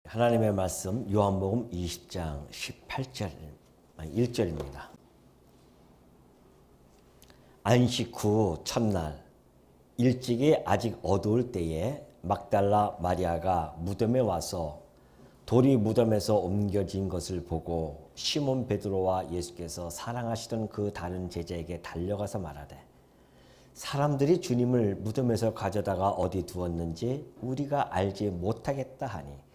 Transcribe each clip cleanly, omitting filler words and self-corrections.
하나님의 말씀 요한복음 20장 1절입니다. 안식 후 첫날 일찍이 아직 어두울 때에 막달라 마리아가 무덤에 와서 돌이 무덤에서 옮겨진 것을 보고 시몬 베드로와 예수께서 사랑하시던 그 다른 제자에게 달려가서 말하되 사람들이 주님을 무덤에서 가져다가 어디 두었는지 우리가 알지 못하겠다 하니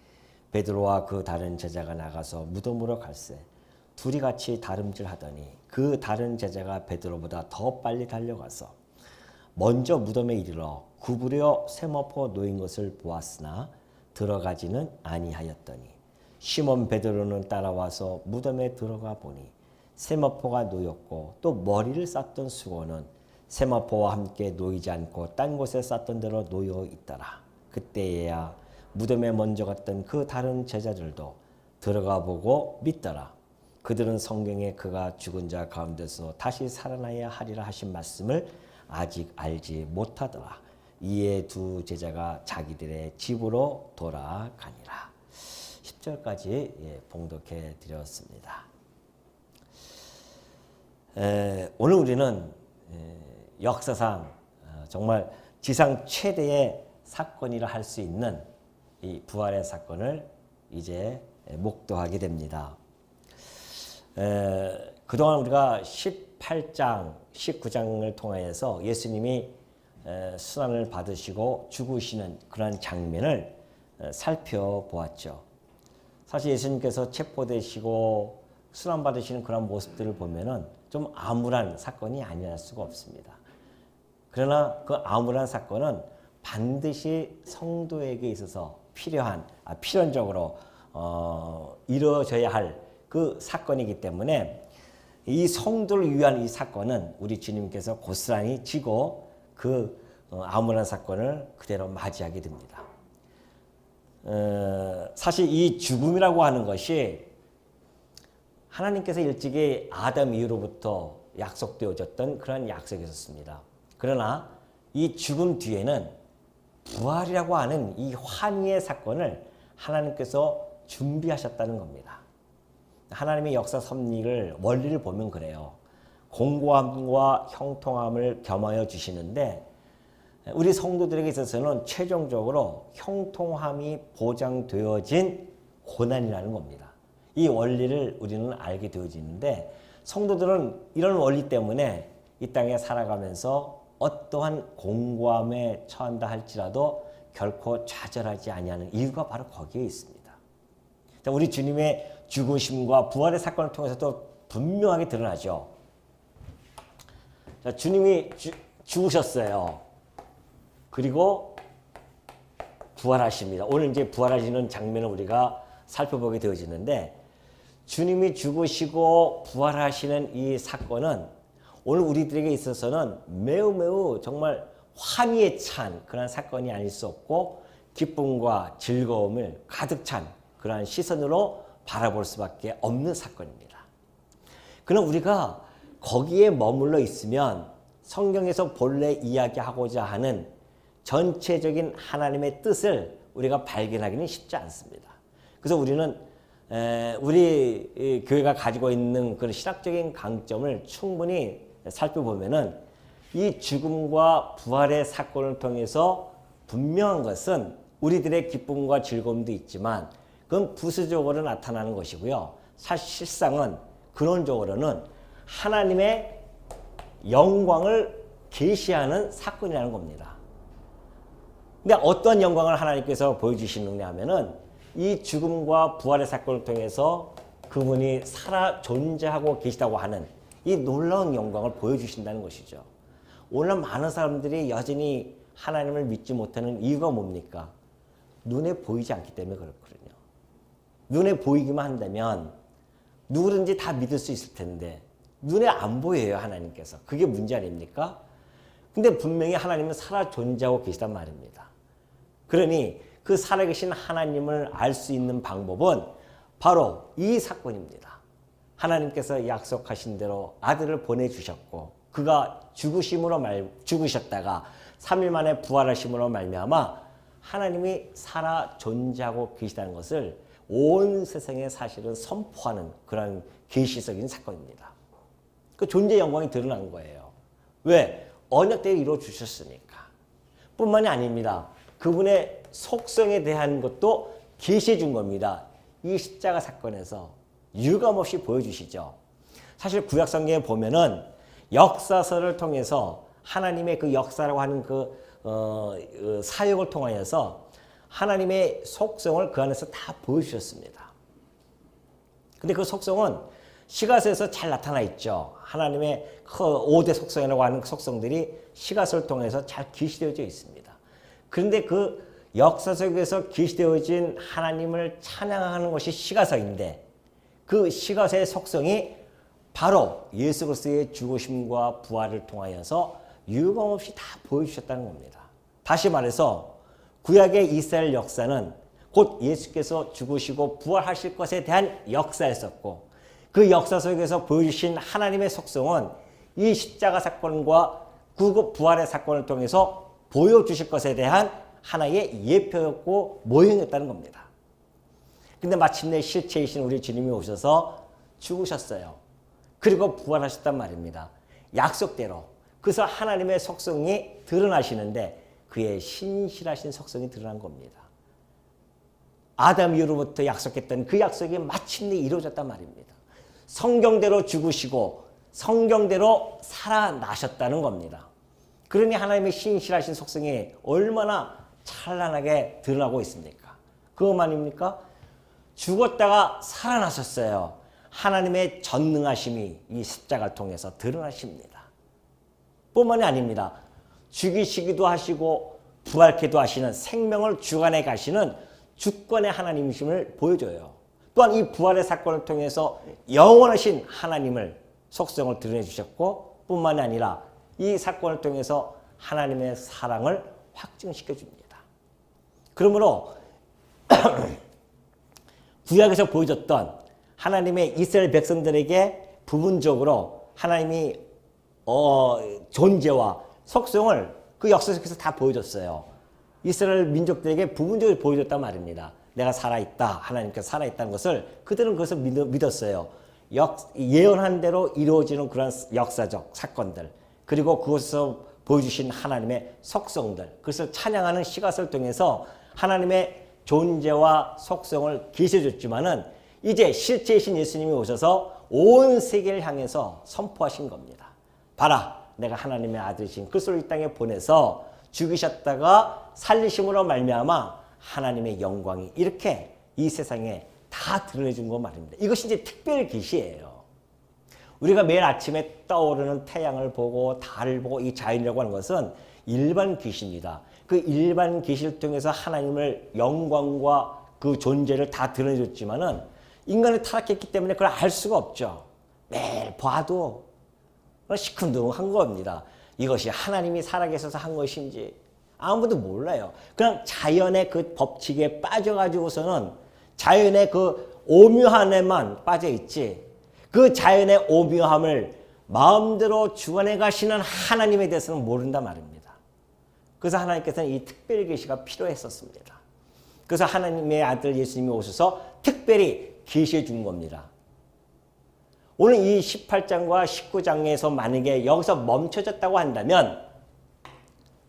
베드로와 그 다른 제자가 나가서 무덤으로 갈새 둘이 같이 다름질하더니 그 다른 제자가 베드로보다 더 빨리 달려가서 먼저 무덤에 이르러 구부려 세마포 놓인 것을 보았으나 들어가지는 아니하였더니 시몬 베드로는 따라와서 무덤에 들어가 보니 세마포가 놓였고 또 머리를 쌌던 수건은 세마포와 함께 놓이지 않고 딴 곳에 쌌던 대로 놓여 있더라. 그때야 무덤에 먼저 갔던 그 다른 제자들도 들어가 보고 믿더라. 그들은 성경에 그가 죽은 자 가운데서 다시 살아나야 하리라 하신 말씀을 아직 알지 못하더라. 이에 두 제자가 자기들의 집으로 돌아가니라. 10절까지 봉독해 드렸습니다. 오늘 우리는 역사상 정말 지상 최대의 사건이라 할 수 있는 이 부활의 사건을 이제 목도하게 됩니다. 그동안 우리가 18장, 19장을 통해서 예수님이 순환을 받으시고 죽으시는 그런 장면을 살펴보았죠. 사실 예수님께서 체포되시고 순환받으시는 그런 모습들을 보면은 좀 암울한 사건이 아니랄 수가 없습니다. 그러나 그 암울한 사건은 반드시 성도에게 있어서 필연적으로 이루어져야 할 그 사건이기 때문에 이 성도를 위한 이 사건은 우리 주님께서 고스란히 지고 그 암울한 사건을 그대로 맞이하게 됩니다. 사실 이 죽음이라고 하는 것이 하나님께서 일찍이 아담 이후로부터 약속되어졌던 그런 약속이 있었습니다. 그러나 이 죽음 뒤에는 부활이라고 하는 이 환희의 사건을 하나님께서 준비하셨다는 겁니다. 하나님의 역사 섭리를 원리를 보면 그래요. 공고함과 형통함을 겸하여 주시는데 우리 성도들에게 있어서는 최종적으로 형통함이 보장되어진 고난이라는 겁니다. 이 원리를 우리는 알게 되어지는데 성도들은 이런 원리 때문에 이 땅에 살아가면서 어떠한 공고함에 처한다 할지라도 결코 좌절하지 아니하는 이유가 바로 거기에 있습니다. 우리 주님의 죽으심과 부활의 사건을 통해서도 분명하게 드러나죠. 주님이 죽으셨어요. 그리고 부활하십니다. 오늘 이제 부활하시는 장면을 우리가 살펴보게 되어지는데 주님이 죽으시고 부활하시는 이 사건은 오늘 우리들에게 있어서는 매우 정말 환희에 찬 그런 사건이 아닐 수 없고 기쁨과 즐거움을 가득 찬 그러한 시선으로 바라볼 수밖에 없는 사건입니다. 그럼 우리가 거기에 머물러 있으면 성경에서 본래 이야기하고자 하는 전체적인 하나님의 뜻을 우리가 발견하기는 쉽지 않습니다. 그래서 우리는 우리 교회가 가지고 있는 그런 신학적인 강점을 충분히 살펴보면은 이 죽음과 부활의 사건을 통해서 분명한 것은 우리들의 기쁨과 즐거움도 있지만 그건 부수적으로 나타나는 것이고요. 사실상은 근원적으로는 하나님의 영광을 계시하는 사건이라는 겁니다. 근데 어떤 영광을 하나님께서 보여주시느냐 하면은 이 죽음과 부활의 사건을 통해서 그분이 살아 존재하고 계시다고 하는 이 놀라운 영광을 보여주신다는 것이죠. 오늘 많은 사람들이 여전히 하나님을 믿지 못하는 이유가 뭡니까? 눈에 보이지 않기 때문에 그렇거든요. 눈에 보이기만 한다면 누구든지 다 믿을 수 있을 텐데 눈에 안 보여요, 하나님께서. 그게 문제 아닙니까? 근데 분명히 하나님은 살아 존재하고 계시단 말입니다. 그러니 그 살아계신 하나님을 알 수 있는 방법은 바로 이 사건입니다. 하나님께서 약속하신 대로 아들을 보내주셨고 그가 죽으셨다가 3일 만에 부활하심으로 말미암아 하나님이 살아 존재하고 계시다는 것을 온 세상에 사실은 선포하는 그런 계시적인 사건입니다. 그 존재의 영광이 드러난 거예요. 왜? 언약대로 이루어 주셨으니까. 뿐만이 아닙니다. 그분의 속성에 대한 것도 계시해 준 겁니다. 이 십자가 사건에서 유감없이 보여주시죠. 사실 구약성경에 보면은 역사서를 통해서 하나님의 그 역사라고 하는 사역을 통하여서 하나님의 속성을 그 안에서 다 보여주셨습니다. 근데 그 속성은 시가서에서 잘 나타나 있죠. 하나님의 그 5대 속성이라고 하는 그 속성들이 시가서를 통해서 잘 계시되어져 있습니다. 그런데 그 역사 속에서 계시되어진 하나님을 찬양하는 것이 시가서인데 그 시가서의 속성이 바로 예수 그리스도의 죽으심과 부활을 통하여서 유감없이 다 보여주셨다는 겁니다. 다시 말해서 구약의 이스라엘 역사는 곧 예수께서 죽으시고 부활하실 것에 대한 역사였었고 그 역사 속에서 보여주신 하나님의 속성은 이 십자가 사건과 부활의 사건을 통해서 보여주실 것에 대한 하나의 예표였고 모형이었다는 겁니다. 근데 마침내 실체이신 우리 주님이 오셔서 죽으셨어요. 그리고 부활하셨단 말입니다. 약속대로. 그래서 하나님의 속성이 드러나시는데 그의 신실하신 속성이 드러난 겁니다. 아담 이후로부터 약속했던 그 약속이 마침내 이루어졌단 말입니다. 성경대로 죽으시고 성경대로 살아나셨다는 겁니다. 그러니 하나님의 신실하신 속성이 얼마나 찬란하게 드러나고 있습니까? 그것만입니까? 죽었다가 살아나셨어요. 하나님의 전능하심이 이 십자가를 통해서 드러나십니다. 뿐만이 아닙니다. 죽이시기도 하시고 부활케도 하시는 생명을 주관해 가시는 주권의 하나님이심을 보여줘요. 또한 이 부활의 사건을 통해서 영원하신 하나님을 속성을 드러내 주셨고 뿐만이 아니라 이 사건을 통해서 하나님의 사랑을 확증시켜 줍니다. 그러므로 구약에서 보여줬던 하나님의 이스라엘 백성들에게 부분적으로 하나님이 존재와 속성을 그 역사 속에서 다 보여줬어요. 이스라엘 민족들에게 부분적으로 보여줬단 말입니다. 내가 살아있다. 하나님께서 살아있다는 것을 그들은 그것을 믿었어요. 예언한 대로 이루어지는 그런 역사적 사건들 그리고 그것에서 보여주신 하나님의 속성들 그것을 찬양하는 시가서를 통해서 하나님의 존재와 속성을 계시해줬지만은 이제 실제이신 예수님이 오셔서 온 세계를 향해서 선포하신 겁니다. 봐라, 내가 하나님의 아들이신 그리스도를 이 땅에 보내서 죽이셨다가 살리심으로 말미암아 하나님의 영광이 이렇게 이 세상에 다 드러내준 거 말입니다. 이것이 이제 특별 계시예요. 우리가 매일 아침에 떠오르는 태양을 보고 달을 보고 이 자연이라고 하는 것은 일반 계시입니다. 그 일반 계시를 통해서 하나님을 영광과 그 존재를 다 드러내줬지만은 인간이 타락했기 때문에 그걸 알 수가 없죠. 매일 봐도 시큰둥한 겁니다. 이것이 하나님이 살아계셔서 한 것인지 아무도 몰라요. 그냥 자연의 그 법칙에 빠져가지고서는 자연의 그 오묘함에만 빠져있지 그 자연의 오묘함을 마음대로 주관해 가시는 하나님에 대해서는 모른단 말입니다. 그래서 하나님께서는 이 특별 계시가 필요했었습니다. 그래서 하나님의 아들 예수님이 오셔서 특별히 계시해 준 겁니다. 오늘 이 18장과 19장에서 만약에 여기서 멈춰졌다고 한다면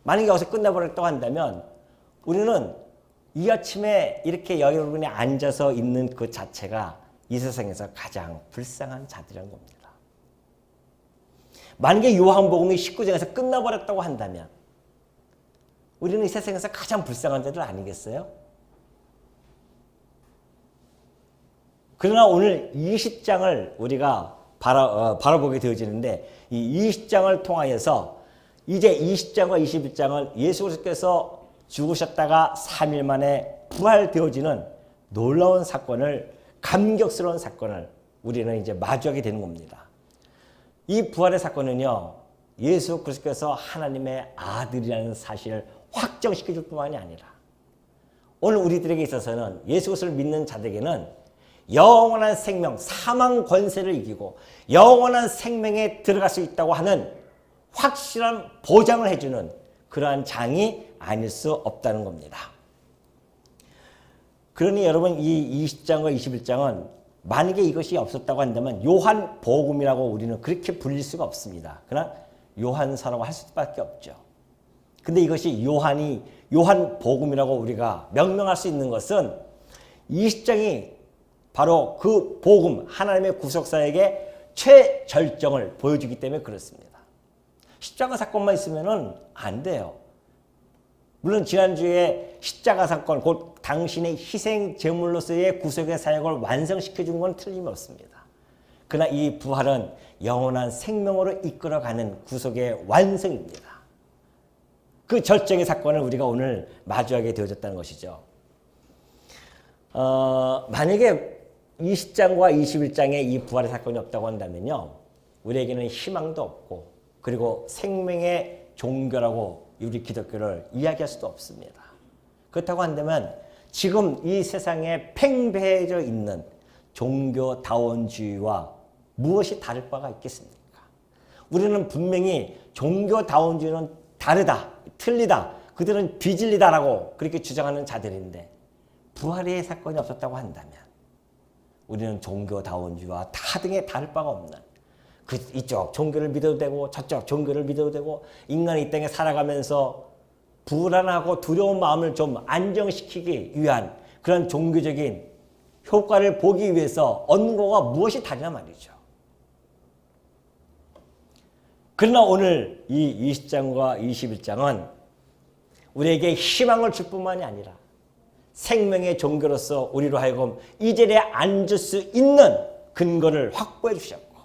만약에 여기서 끝나버렸다고 한다면 우리는 이 아침에 이렇게 여러분이 앉아서 있는 그 자체가 이 세상에서 가장 불쌍한 자들이라는 겁니다. 만약에 요한복음이 19장에서 끝나버렸다고 한다면 우리는 이 세상에서 가장 불쌍한 자들 아니겠어요? 그러나 오늘 20장을 우리가 바라보게 되어지는데 이 20장을 통하여서 이제 20장과 21장은 예수 그리스도께서 죽으셨다가 3일 만에 부활되어지는 놀라운 사건을 감격스러운 사건을 우리는 이제 마주하게 되는 겁니다. 이 부활의 사건은요. 예수 그리스도께서 하나님의 아들이라는 사실을 확정시켜줄 뿐만이 아니라 오늘 우리들에게 있어서는 예수 그리스도를 믿는 자들에게는 영원한 생명, 사망 권세를 이기고 영원한 생명에 들어갈 수 있다고 하는 확실한 보장을 해주는 그러한 장이 아닐 수 없다는 겁니다. 그러니 여러분 이 20장과 21장은 만약에 이것이 없었다고 한다면 요한 복음이라고 우리는 그렇게 불릴 수가 없습니다. 그러나 요한서라고 할 수밖에 없죠. 근데 이것이 요한 복음이라고 우리가 명명할 수 있는 것은 20장이 바로 그 복음, 하나님의 구속사에게 최절정을 보여주기 때문에 그렇습니다. 십자가 사건만 있으면은 안 돼요. 물론 지난주에 십자가 사건, 곧 당신의 희생 제물로서의 구속의 사역을 완성시켜 준 건 틀림없습니다. 그러나 이 부활은 영원한 생명으로 이끌어가는 구속의 완성입니다. 그 절정의 사건을 우리가 오늘 마주하게 되어졌다는 것이죠. 만약에 20장과 21장에 이 부활의 사건이 없다고 한다면요, 우리에게는 희망도 없고 그리고 생명의 종교라고 우리 기독교를 이야기할 수도 없습니다. 그렇다고 한다면 지금 이 세상에 팽배해져 있는 종교다원주의와 무엇이 다를 바가 있겠습니까? 우리는 분명히 종교다원주의는 다르다, 틀리다, 그들은 뒤질리다라고 그렇게 주장하는 자들인데 부활의 사건이 없었다고 한다면 우리는 종교다원주의와 다등에 다를 바가 없는 이쪽 종교를 믿어도 되고 저쪽 종교를 믿어도 되고 인간이 이 땅에 살아가면서 불안하고 두려운 마음을 좀 안정시키기 위한 그런 종교적인 효과를 보기 위해서 얻는 거가 무엇이 다르냐 말이죠. 그러나 오늘 이 20장과 21장은 우리에게 희망을 줄 뿐만이 아니라 생명의 종교로서 우리로 하여금 이 자리에 앉을 수 있는 근거를 확보해 주셨고,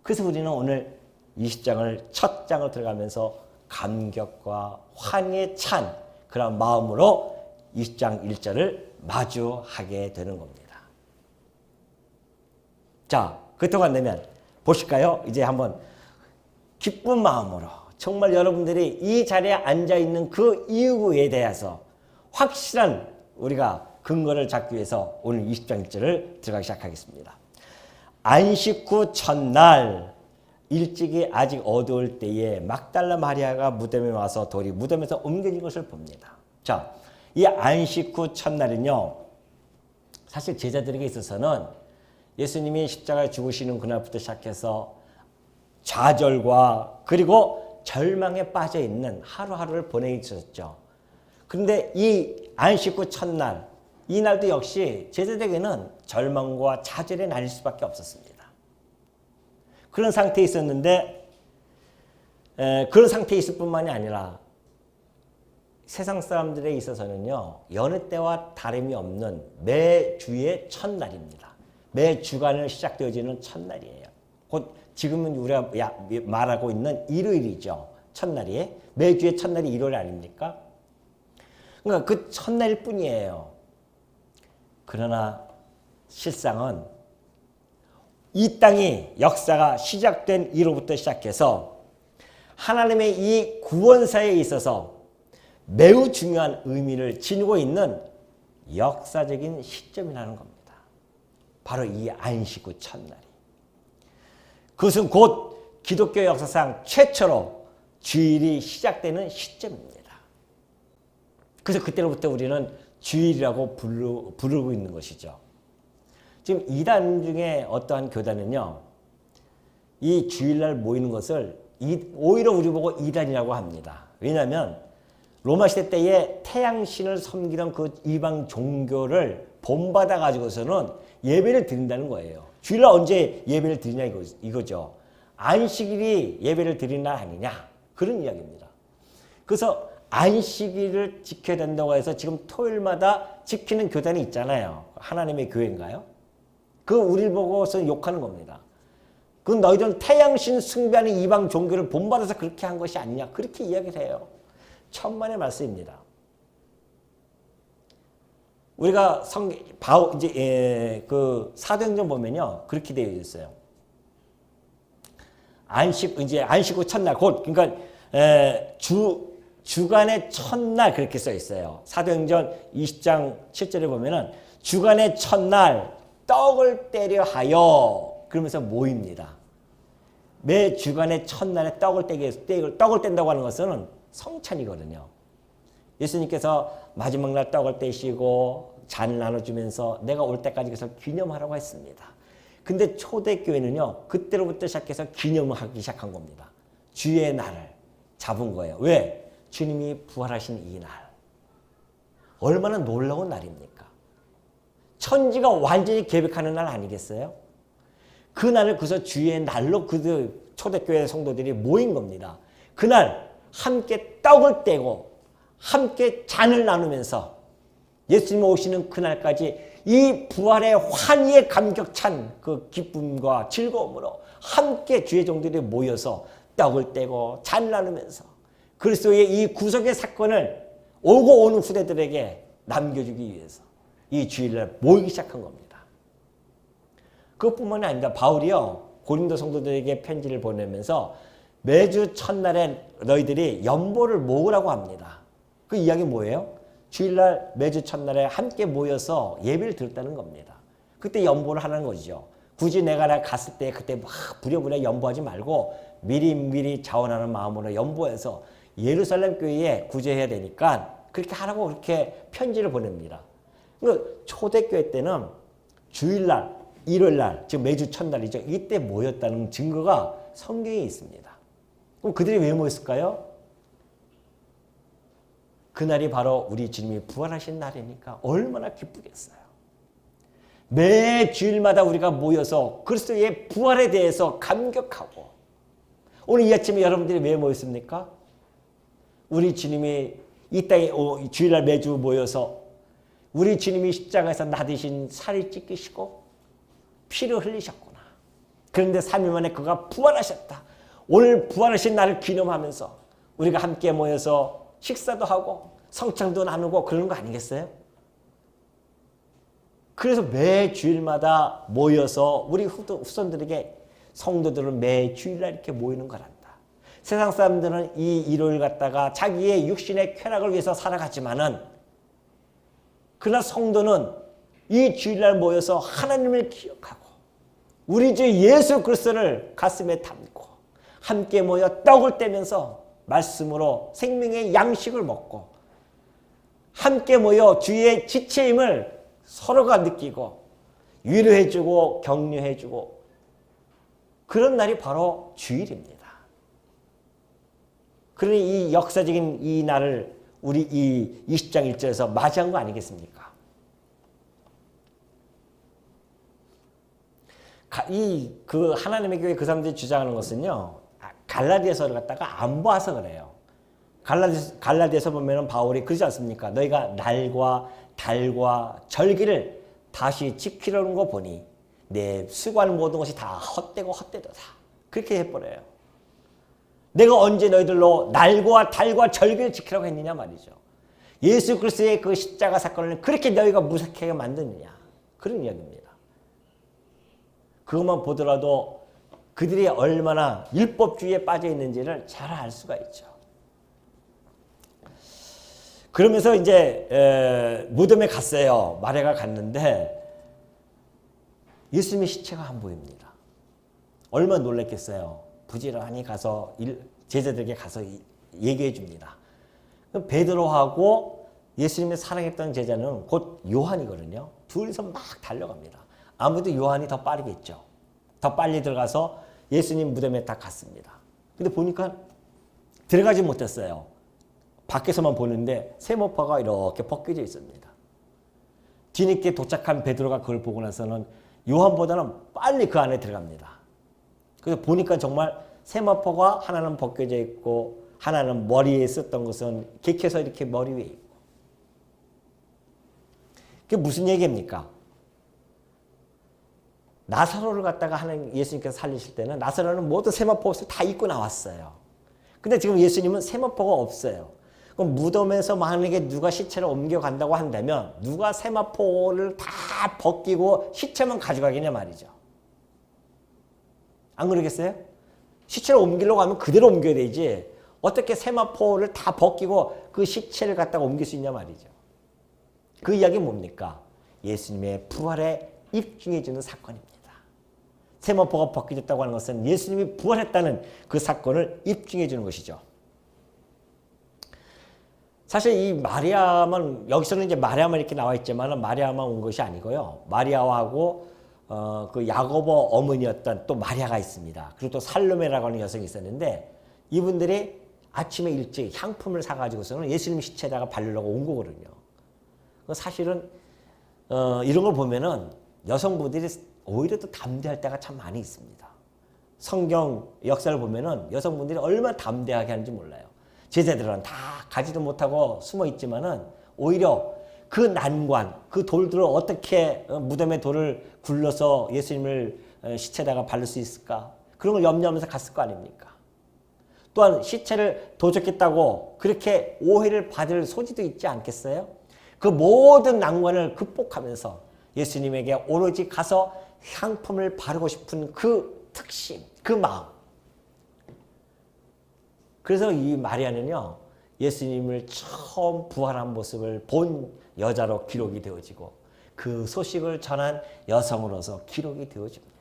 그래서 우리는 오늘 20장을 첫 장을 들어가면서 감격과 환희에 찬 그런 마음으로 20장 1절을 마주하게 되는 겁니다. 자, 그렇다고 한다면 보실까요? 이제 한번 기쁜 마음으로 정말 여러분들이 이 자리에 앉아있는 그 이유에 대해서 확실한 우리가 근거를 잡기 위해서 오늘 20장 1절을 들어가기 시작하겠습니다. 안식 후 첫날 일찍이 아직 어두울 때에 막달라 마리아가 무덤에 와서 돌이 무덤에서 옮겨진 것을 봅니다. 자, 이 안식 후 첫날은요, 사실 제자들에게 있어서는 예수님이 십자가에 죽으시는 그날부터 시작해서 좌절과 그리고 절망에 빠져 있는 하루하루를 보내게 있었죠. 그런데 이 안식 후 첫날, 이 날도 역시 제자들에게는 절망과 좌절의 날일 수밖에 없었습니다. 그런 상태에 있었는데 그런 상태에 있을 뿐만이 아니라 세상 사람들에 있어서는요, 여느 때와 다름이 없는 매주의 첫날입니다. 매 주간을 시작되어지는 첫날이에요. 곧 지금은 우리가 말하고 있는 일요일이죠. 첫날이. 매주의 첫날이 일요일 아닙니까? 그러니까 그 첫날일 뿐이에요. 그러나 실상은 이 땅이 역사가 시작된 이로부터 시작해서 하나님의 이 구원사에 있어서 매우 중요한 의미를 지니고 있는 역사적인 시점이라는 겁니다. 바로 이 안식 후 첫날이. 그것은 곧 기독교 역사상 최초로 주일이 시작되는 시점입니다. 그래서 그때로부터 우리는 주일이라고 부르고 있는 것이죠. 지금 이단 중에 어떠한 교단은요, 이 주일날 모이는 것을 오히려 우리 보고 이단이라고 합니다. 왜냐하면 로마 시대 때에 태양신을 섬기던 그 이방 종교를 본받아 가지고서는 예배를 드린다는 거예요. 주일날 언제 예배를 드리냐 이거죠. 안식일이 예배를 드리는 날 아니냐, 그런 이야기입니다. 그래서 안식일을 지켜야 된다고 해서 지금 토요일마다 지키는 교단이 있잖아요. 하나님의 교회인가요? 그 우리를 보고서 욕하는 겁니다. 그 너희들은 태양신 숭배하는 이방 종교를 본받아서 그렇게 한 것이 아니냐, 그렇게 이야기를 해요. 천만의 말씀입니다. 우리가 그 사도행전 보면요, 그렇게 되어 있어요. 안식 후 첫날, 곧 그러니까 주간의 첫날 그렇게 써 있어요. 사도행전 20장 7절에 보면은 주간의 첫날 떡을 때려 하여 그러면서 모입니다. 매 주간의 첫날에 떡을 뗀다고 하는 것은 성찬이거든요. 예수님께서 마지막 날 떡을 떼시고 잔을 나눠주면서 내가 올 때까지 그래서 기념하라고 했습니다. 근데 초대교회는요, 그때로부터 시작해서 기념을 하기 시작한 겁니다. 주의 날을 잡은 거예요. 왜? 주님이 부활하신 이 날. 얼마나 놀라운 날입니까? 천지가 완전히 계획하는 날 아니겠어요? 그 날을 그래서 주의 날로 그 초대교회 성도들이 모인 겁니다. 그날 함께 떡을 떼고 함께 잔을 나누면서 예수님 오시는 그날까지 이 부활의 환희에 감격찬 그 기쁨과 즐거움으로 함께 주의 종들이 모여서 떡을 떼고 잔을 나누면서 그리스도의 이 구속의 사건을 오고 오는 후대들에게 남겨주기 위해서 이 주일날 모이기 시작한 겁니다. 그것뿐만이 아니라 바울이요, 고린도 성도들에게 편지를 보내면서 매주 첫날에 너희들이 연보를 모으라고 합니다. 그 이야기 뭐예요? 주일날 매주 첫날에 함께 모여서 예배를 드렸다는 겁니다. 그때 연보를 하는 거죠. 굳이 내가 갔을 때 그때 막 부랴부랴 연보하지 말고 미리 자원하는 마음으로 연보해서 예루살렘 교회에 구제해야 되니까 그렇게 하라고 그렇게 편지를 보냅니다. 초대교회 때는 주일날, 일요일날, 즉 매주 첫날이죠. 이때 모였다는 증거가 성경에 있습니다. 그럼 그들이 왜 모였을까요? 그날이 바로 우리 주님이 부활하신 날이니까 얼마나 기쁘겠어요. 매 주일마다 우리가 모여서 그리스도의 부활에 대해서 감격하고, 오늘 이 아침에 여러분들이 왜 모였습니까? 우리 주님이 이 땅에 주일날 매주 모여서 우리 주님이 십자가에서 나 대신 살이 찢기시고 피를 흘리셨구나. 그런데 3일 만에 그가 부활하셨다. 오늘 부활하신 날을 기념하면서 우리가 함께 모여서 식사도 하고 성찬도 나누고 그러는 거 아니겠어요? 그래서 매 주일마다 모여서 우리 후손들에게 성도들은 매 주일날 이렇게 모이는 거란다. 세상 사람들은 이 일요일 갖다가 자기의 육신의 쾌락을 위해서 살아가지만은, 그러나 성도는 이 주일날 모여서 하나님을 기억하고 우리 주 예수 그리스도를 가슴에 담고 함께 모여 떡을 떼면서 말씀으로 생명의 양식을 먹고 함께 모여 주의 지체임을 서로가 느끼고 위로해주고 격려해주고 그런 날이 바로 주일입니다. 그러니 이 역사적인 이 날을 우리 이 20장 1절에서 맞이한 거 아니겠습니까? 그 하나님의 교회 그 사람들이 주장하는 것은요, 갈라디아서를 갖다가 안 봐서 그래요. 갈라디아서 보면은 바울이 그러지 않습니까? 너희가 날과 달과 절기를 다시 지키려는 거 보니 내 수고하는 모든 것이 다 헛되고 헛되도다. 그렇게 해버려요. 내가 언제 너희들로 날과 달과 절기를 지키라고 했느냐 말이죠. 예수 그리스도의 그 십자가 사건을 그렇게 너희가 무색하게 만드느냐, 그런 이야기입니다. 그것만 보더라도 그들이 얼마나 율법주의에 빠져 있는지를 잘 알 수가 있죠. 그러면서 이제 무덤에 갔어요. 마리아가 갔는데 예수님의 시체가 안 보입니다. 얼마나 놀랐겠어요. 부지런히 가서 제자들에게 가서 얘기해 줍니다. 베드로하고 예수님의 사랑했던 제자는 곧 요한이거든요. 둘이서 막 달려갑니다. 아무래도 요한이 더 빠르겠죠. 더 빨리 들어가서 예수님 무덤에 딱 갔습니다. 근데 보니까 들어가지 못했어요. 밖에서만 보는데 세모파가 이렇게 벗겨져 있습니다. 뒤늦게 도착한 베드로가 그걸 보고 나서는 요한보다는 빨리 그 안에 들어갑니다. 그래서 보니까 정말 세마포가 하나는 벗겨져 있고 하나는 머리에 썼던 것은 객해서 이렇게 머리 위에 있고. 그게 무슨 얘기입니까? 나사로를 갖다가 하나님 예수님께서 살리실 때는 나사로는 모두 세마포 옷을 다 입고 나왔어요. 근데 지금 예수님은 세마포가 없어요. 그럼 무덤에서 만약에 누가 시체를 옮겨간다고 한다면 누가 세마포를 다 벗기고 시체만 가져가겠냐 말이죠. 안 그러겠어요? 시체를 옮기려고 하면 그대로 옮겨야 되지 어떻게 세마포를 다 벗기고 그 시체를 갖다가 옮길 수 있냐 말이죠. 그 이야기는 뭡니까? 예수님의 부활에 입증해주는 사건입니다. 세마포가 벗겨졌다고 하는 것은 예수님이 부활했다는 그 사건을 입증해주는 것이죠. 사실 이 마리아만 여기서는 이제 마리아만 이렇게 나와 있지만 마리아만 온 것이 아니고요. 마리아하고 그 야고보 어머니였던 또 마리아가 있습니다. 그리고 또 살로메라고 하는 여성이 있었는데 이분들이 아침에 일찍 향품을 사가지고서는 예수님 시체에다가 바르려고 온 거거든요. 사실은 이런 걸 보면은 여성분들이 오히려 더 담대할 때가 참 많이 있습니다. 성경 역사를 보면은 여성분들이 얼마나 담대하게 하는지 몰라요. 제자들은 다 가지도 못하고 숨어 있지만은 오히려 그 난관, 그 돌들을 어떻게 무덤에 돌을 굴러서 예수님을 시체에다가 바를 수 있을까? 그런 걸 염려하면서 갔을 거 아닙니까? 또한 시체를 도적했다고 그렇게 오해를 받을 소지도 있지 않겠어요? 그 모든 난관을 극복하면서 예수님에게 오로지 가서 향품을 바르고 싶은 그 특심, 그 마음. 그래서 이 마리아는요, 예수님을 처음 부활한 모습을 본 여자로 기록이 되어지고 그 소식을 전한 여성으로서 기록이 되어집니다.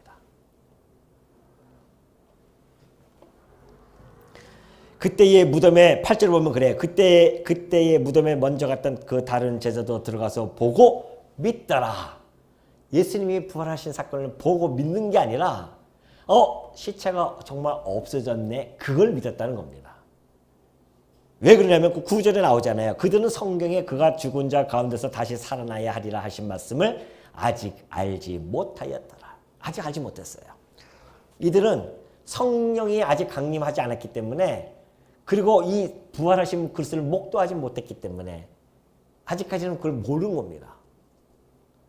그때의 무덤에 8절을 보면 그래요. 그때의 무덤에 먼저 갔던 그 다른 제자도 들어가서 보고 믿더라. 예수님이 부활하신 사건을 보고 믿는 게 아니라 시체가 정말 없어졌네. 그걸 믿었다는 겁니다. 왜 그러냐면 그 9절에 나오잖아요. 그들은 성경에 그가 죽은 자 가운데서 다시 살아나야 하리라 하신 말씀을 아직 알지 못하였더라. 아직 알지 못했어요. 이들은 성령이 아직 강림하지 않았기 때문에 그리고 이 부활하신 그리스도를 목도하지 못했기 때문에 아직까지는 그걸 모르는 겁니다.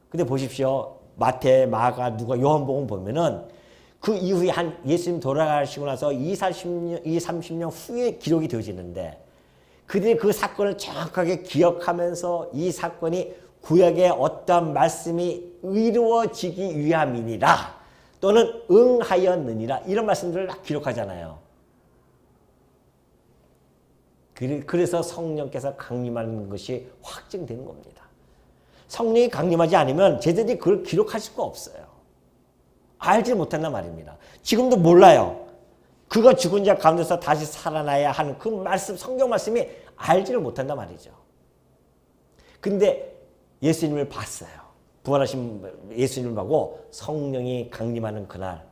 근데 보십시오. 마태, 마가, 누가, 요한복음 보면은 그 이후에 예수님 돌아가시고 나서 30년 후에 기록이 되어지는데 그들이 그 사건을 정확하게 기억하면서 이 사건이 구약의 어떠한 말씀이 이루어지기 위함이니라 또는 응하였느니라 이런 말씀들을 기록하잖아요. 그래서 성령께서 강림하는 것이 확증되는 겁니다. 성령이 강림하지 않으면 제자들이 그걸 기록할 수가 없어요. 알지 못한단 말입니다. 지금도 몰라요. 그가 죽은 자 가운데서 다시 살아나야 하는 그 말씀, 성경 말씀이 알지를 못한단 말이죠. 근데 예수님을 봤어요. 부활하신 예수님을 보고 성령이 강림하는 그날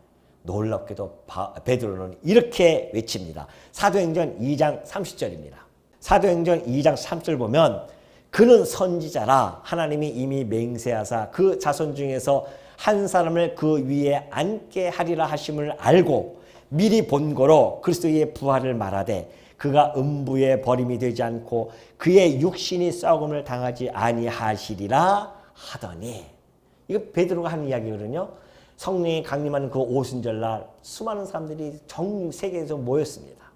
놀랍게도 베드로는 이렇게 외칩니다. 사도행전 2장 30절입니다. 사도행전 2장 3절 보면 그는 선지자라 하나님이 이미 맹세하사 그 자손 중에서 한 사람을 그 위에 앉게 하리라 하심을 알고 미리 본고로 그리스도의 부활을 말하되 그가 음부에 버림이 되지 않고 그의 육신이 썩음을 당하지 아니하시리라 하더니 이거 베드로가 하는 이야기거든요. 성령이 강림하는 그 오순절날 수많은 사람들이 전 세계에서 모였습니다.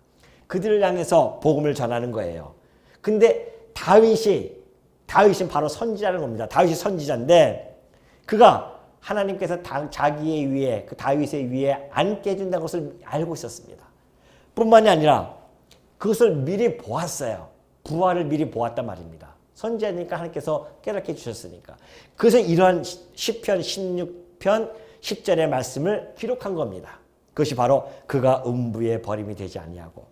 그들을 향해서 복음을 전하는 거예요. 근데 다윗은 바로 선지자라는 겁니다. 다윗이 선지자인데 그가 하나님께서 자기의 위에 그 다윗의 위에 앉게 해준다는 것을 알고 있었습니다. 뿐만이 아니라 그것을 미리 보았어요. 부활을 미리 보았단 말입니다. 선지자니까 하나님께서 깨닫게 해주셨으니까. 그래서 이러한 시편 16편 10절의 말씀을 기록한 겁니다. 그것이 바로 그가 음부에 버림이 되지 아니하고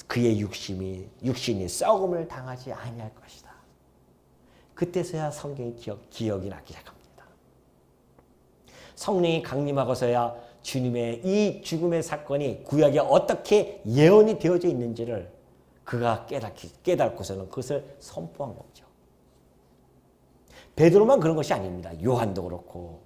그의 육신이 썩음을 당하지 아니할 것이다. 그때서야 성경이 기억이 나기 시작합니다. 성령이 강림하고서야 주님의 이 죽음의 사건이 구약에 어떻게 예언이 되어져 있는지를 그가 깨닫고서는 그것을 선포한 거죠. 베드로만 그런 것이 아닙니다. 요한도 그렇고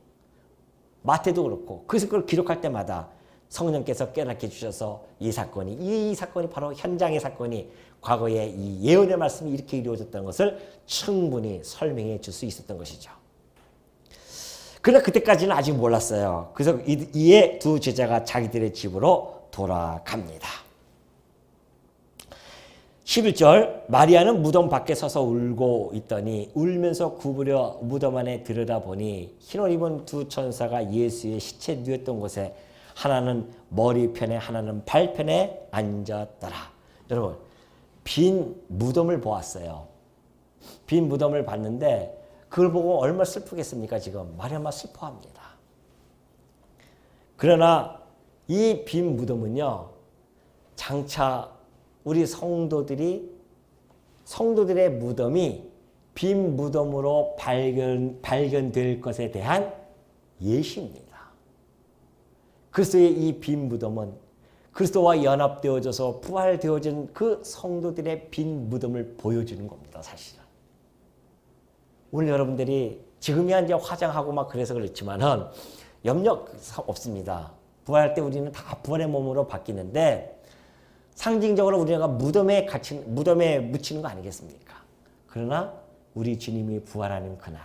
마태도 그렇고 그래서 그걸 기록할 때마다 성령께서 깨닫게 해주셔서 이 사건이 바로 현장의 사건이 과거에 이 예언의 말씀이 이렇게 이루어졌다는 것을 충분히 설명해 줄 수 있었던 것이죠. 그러나 그때까지는 아직 몰랐어요. 그래서 이에 두 제자가 자기들의 집으로 돌아갑니다. 11절 마리아는 무덤 밖에 서서 울고 있더니 울면서 구부려 무덤 안에 들여다보니 흰옷 입은 두 천사가 예수의 시체 누웠던 곳에 하나는 머리편에 하나는 발편에 앉았더라. 여러분 빈 무덤을 보았어요. 빈 무덤을 봤는데 그걸 보고 얼마나 슬프겠습니까? 지금 마리아가 슬퍼합니다. 그러나 이 빈 무덤은요 장차 우리 성도들이 성도들의 무덤이 빈 무덤으로 발견될 것에 대한 예시입니다. 그리스도의 이 빈 무덤은 그리스도와 연합되어져서 부활되어진 그 성도들의 빈 무덤을 보여주는 겁니다. 사실은. 오늘 여러분들이 지금이야 이제 화장하고 막 그래서 그렇지만은 염려 없습니다. 부활할 때 우리는 다 부활의 몸으로 바뀌는데 상징적으로 우리가 무덤에 묻히는 거 아니겠습니까? 그러나 우리 주님이 부활하는 그날,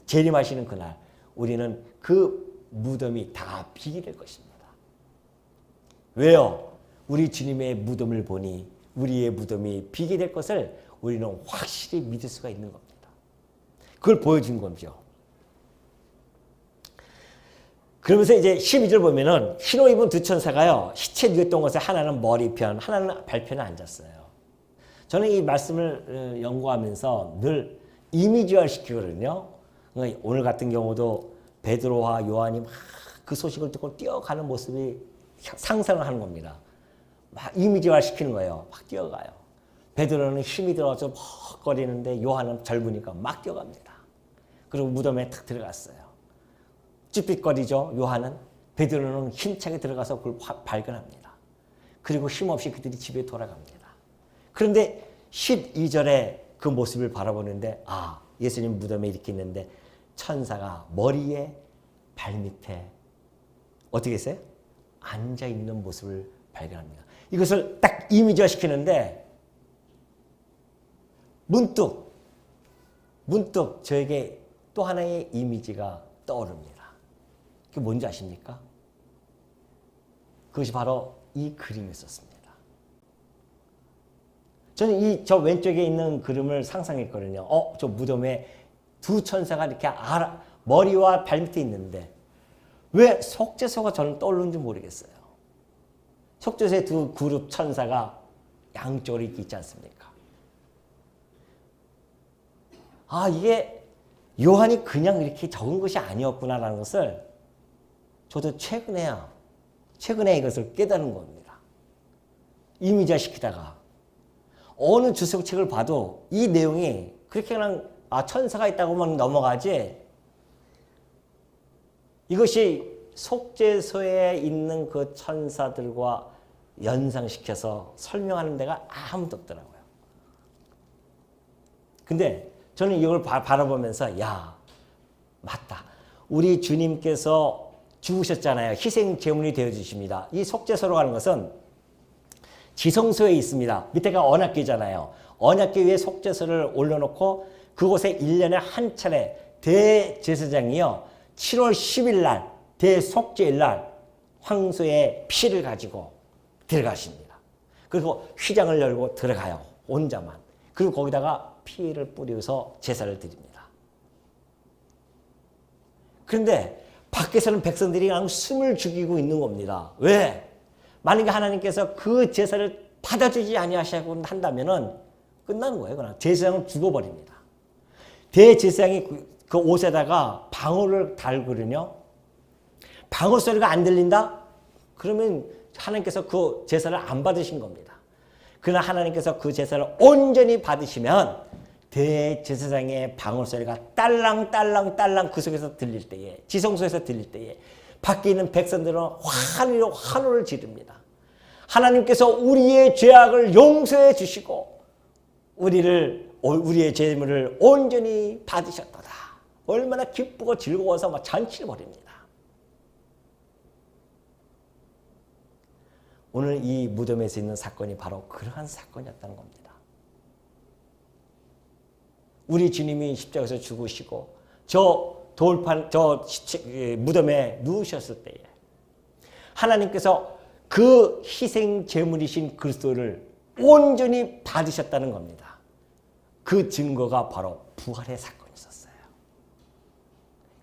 재림하시는 그날, 우리는 그 무덤이 다 비게 될 것입니다. 왜요? 우리 주님의 무덤을 보니 우리의 무덤이 비게 될 것을 우리는 확실히 믿을 수가 있는 겁니다. 그걸 보여준 거죠. 그러면서 이제 12절 보면은 흰옷 입은 두 천사가요, 시체 누웠던 곳에 하나는 머리편, 하나는 발편에 앉았어요. 저는 이 말씀을 연구하면서 늘 이미지화 시키거든요. 오늘 같은 경우도 베드로와 요한이 막 그 소식을 듣고 뛰어가는 모습이 상상을 하는 겁니다. 막 이미지화 시키는 거예요. 막 뛰어가요. 베드로는 힘이 들어서 헉거리는데 요한은 젊으니까 막 뛰어갑니다. 그리고 무덤에 탁 들어갔어요. 찌릿거리죠. 요한은. 베드로는 힘차게 들어가서 그걸 발견합니다. 그리고 힘없이 그들이 집에 돌아갑니다. 그런데 12절에 그 모습을 바라보는데 예수님 무덤에 이렇게 있는데 천사가 머리에 발밑에 어떻게 했어요? 앉아있는 모습을 발견합니다. 이것을 딱 이미지화 시키는데 문득 저에게 또 하나의 이미지가 떠오릅니다. 그게 뭔지 아십니까? 그것이 바로 이 그림이었습니다. 저는 저 왼쪽에 있는 그림을 상상했거든요. 저 무덤에 두 천사가 이렇게 머리와 발밑에 있는데 왜 속죄소가 저는 떠오르는지 모르겠어요. 속죄소의 두 그룹 천사가 양쪽으로 이렇게 있지 않습니까? 이게 요한이 그냥 이렇게 적은 것이 아니었구나라는 것을 저도 최근에 이것을 깨달은 겁니다. 이미지화 시키다가 어느 주석책을 봐도 이 내용이 그렇게 그냥 천사가 있다고만 넘어가지 이것이 속죄소에 있는 그 천사들과 연상시켜서 설명하는 데가 아무도 없더라고요. 근데 저는 이걸 바라보면서 맞다. 우리 주님께서 죽으셨잖아요. 희생 제물이 되어주십니다. 이 속죄소로 가는 것은 지성소에 있습니다. 밑에가 언약궤잖아요. 언약궤 위에 속죄소를 올려놓고 그곳에 1년에 한 차례 대제사장이요. 7월 10일 날 대속죄일 날 황소의 피를 가지고 들어가십니다. 그리고 휘장을 열고 들어가요. 혼자만. 그리고 거기다가 피를 뿌려서 제사를 드립니다. 그런데 밖에서는 백성들이 그냥 숨을 죽이고 있는 겁니다. 왜? 만약에 하나님께서 그 제사를 받아주지 아니하시고 한다면은 끝나는 거예요. 그냥 제사장은 죽어버립니다. 대제사장이 그 옷에다가 방울을 달거든요. 방울 소리가 안 들린다? 그러면 하나님께서 그 제사를 안 받으신 겁니다. 그러나 하나님께서 그 제사를 온전히 받으시면 대제사장의 방울 소리가 딸랑딸랑딸랑 그 속에서 들릴 때에, 지성소에서 들릴 때에 밖에 있는 백성들은 환호를 지릅니다. 하나님께서 우리의 죄악을 용서해 주시고 우리의 죄물을 온전히 받으셨도다. 얼마나 기쁘고 즐거워서 막 잔치를 벌입니다. 오늘 이 무덤에서 있는 사건이 바로 그러한 사건이었다는 겁니다. 우리 주님이 십자가에서 죽으시고 저 무덤에 누우셨을 때에 하나님께서 그 희생 제물이신 그리스도를 온전히 받으셨다는 겁니다. 그 증거가 바로 부활의 사건이었어요.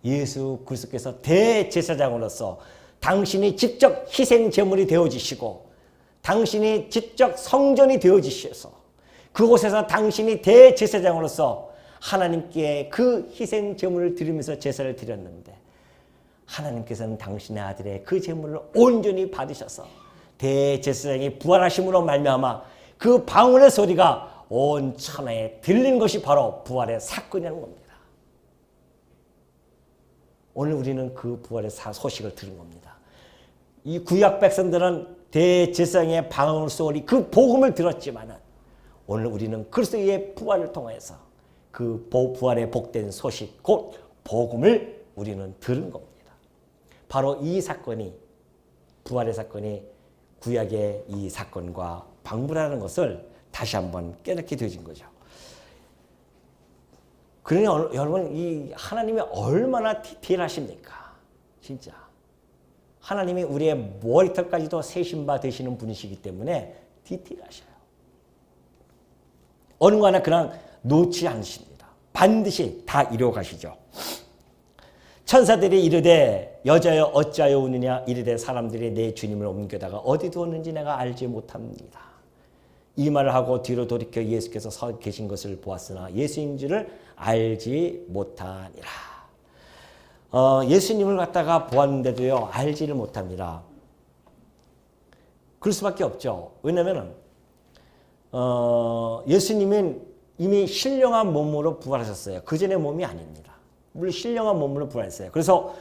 예수 그리스도께서 대제사장으로서 당신이 직접 희생 제물이 되어지시고 당신이 직접 성전이 되어지셔서 그곳에서 당신이 대제사장으로서 하나님께 그 희생 제물을 드리면서 제사를 드렸는데 하나님께서는 당신의 아들의 그 제물을 온전히 받으셔서 대제사장이 부활하심으로 말미암아 그 방울의 소리가 온 천하에 들린 것이 바로 부활의 사건이라는 겁니다. 오늘 우리는 그 부활의 소식을 들은 겁니다. 이 구약 백성들은 대제사장의 방언을 쏘니 그 복음을 들었지만은 오늘 우리는 그리스도의 부활을 통해서 그 부활의 복된 소식, 곧 복음을 우리는 들은 겁니다. 바로 이 사건이, 부활의 사건이 구약의 이 사건과 방불하는 것을 다시 한번 깨닫게 되어진 거죠. 그러니 여러분, 이 하나님이 얼마나 디테일하십니까? 진짜. 하나님이 우리의 머리털까지도 세신 바 되시는 분이시기 때문에 디테일하셔요. 어느 거 하나 그냥 놓지 않으십니다. 반드시 다 이루어 가시죠. 천사들이 이르되 여자여 어찌하여 우느냐 이르되 사람들이 내 주님을 옮겨다가 어디 두었는지 내가 알지 못합니다. 이 말을 하고 뒤로 돌이켜 예수께서 서 계신 것을 보았으나 예수인 줄을 알지 못하니라. 예수님을 갖다가 보았는데도요, 알지를 못합니다. 그럴 수밖에 없죠. 왜냐하면 예수님은 이미 신령한 몸으로 부활하셨어요. 그 전의 몸이 아닙니다. 물론 신령한 몸으로 부활했어요. 그래서